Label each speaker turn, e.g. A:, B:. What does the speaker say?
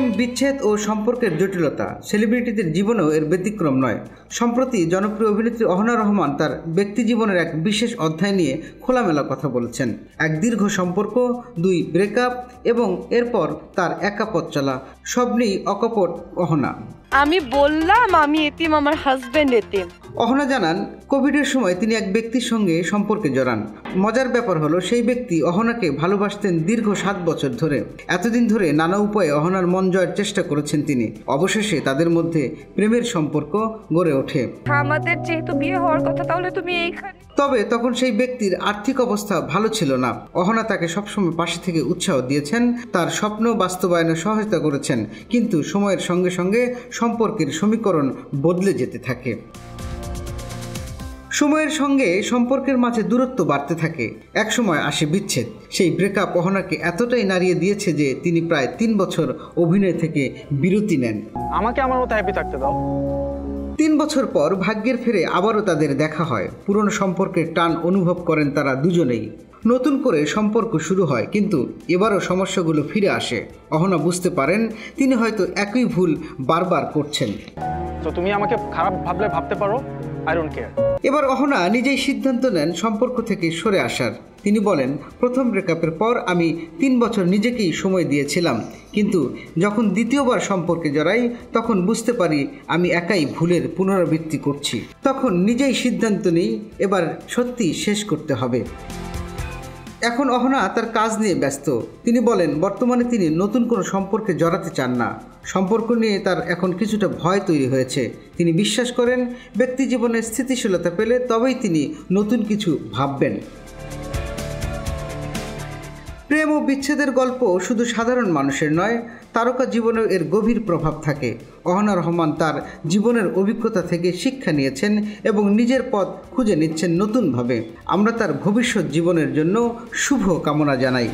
A: প্রেম, বিচ্ছেদ ও সম্পর্কের জটিলতা সেলিব্রিটিদের জীবনেও এর ব্যতিক্রম নয়। সম্প্রতি জনপ্রিয় অভিনেত্রী অহনা রহমান তার ব্যক্তিজীবনের এক বিশেষ অধ্যায় নিয়ে খোলামেলা কথা বলেছেন। এক দীর্ঘ সম্পর্ক, 2 ব্রেকআপ এবং এরপর তার একা পথ চলা, সব নিয়েই অকপট অহনা।
B: আমি বললাম আমি এতিম, আমার হাজবেন্ড এতিম।
A: অহনা জানান, কোভিডের সময় তিনি এক ব্যক্তির সঙ্গে সম্পর্কে জড়ান। মজার ব্যাপার হলো, সেই ব্যক্তি অহনাকে ভালোবাসতেন দীর্ঘ 7 বছর ধরে। এতদিন ধরে নানা উপায়ে অহনার মন জয়ের চেষ্টা করেছেন তিনি। অবশেষে তাদের মধ্যে প্রেমের সম্পর্ক গড়ে ওঠে।
B: আমাদের যেহেতু বিয়ে হওয়ার কথা, তাহলে তুমি এইখানে।
A: তবে তখন সেই ব্যক্তির আর্থিক অবস্থা ভালো ছিল না। অহনা তাকে সবসময় পাশে থেকে উৎসাহ দিয়েছেন, তার স্বপ্ন বাস্তবায়নে সহায়তা করেছেন। কিন্তু সময়ের সঙ্গে সঙ্গে সম্পর্কের সমীকরণ বদলে যেতে থাকে। সময়ের সঙ্গে সম্পর্কের মাঝে দূরত্ব বাড়তে থাকে। একসময় আসে বিচ্ছেদ। সেই ব্রেকআপ অহনাকে এতটাই নাড়িয়ে দিয়েছে যে তিনি প্রায় 3 বছর অভিনয় থেকে বিরতি নেন।
C: আমাকে আমার মতো হ্যাপি থাকতে দাও।
A: 3 বছর পর ভাগ্যের ফেরে আবারও তাদের দেখা হয়। পুরনো সম্পর্কের টান অনুভব করেন তারা দুজনেই। নতুন করে সম্পর্ক শুরু হয়, কিন্তু এবারও সমস্যাগুলো ফিরে আসে। অহনা বুঝতে পারেন তিনি হয়তো একই ভুল বারবার করছেন।
C: তো তুমি আমাকে খারাপ ভাবলে ভাবতে পারো, আই ডোন্ট কেয়ার।
A: এবার অহনা নিজেই সিদ্ধান্ত নেন সম্পর্ক থেকে সরে আসার। তিনি বলেন, প্রথম ব্রেকআপের পর আমি 3 বছর নিজেকেই সময় দিয়েছিলাম, কিন্তু যখন দ্বিতীয়বার সম্পর্কে জড়াই তখন বুঝতে পারি আমি একাই ভুলের পুনরাবৃত্তি করছি। তখন নিজেই সিদ্ধান্ত নিই এবার সত্যি শেষ করতে হবে। এখন অহনা তার কাজ নিয়ে ব্যস্ত। তিনি বলেন, বর্তমানে তিনি নতুন কোনো সম্পর্কে জড়াতে চান না। সম্পর্ক নিয়ে তার এখন কিছুটা ভয় তৈরি হয়েছে। তিনি বিশ্বাস করেন ব্যক্তি জীবনে স্থিতিশীলতা পেলে তবেই তিনি নতুন কিছু ভাববেন। প্রেম ও বিচ্ছেদের গল্প শুধু সাধারণ মানুষের নয়, তারকা জীবনেও এর গভীর প্রভাব থাকে। অহনা রহমান তার জীবনের অভিজ্ঞতা থেকে শিক্ষা নিয়েছেন এবং নিজের পথ খুঁজে নিচ্ছেন নতুনভাবে। আমরা তার ভবিষ্যৎ জীবনের জন্য শুভ কামনা জানাই।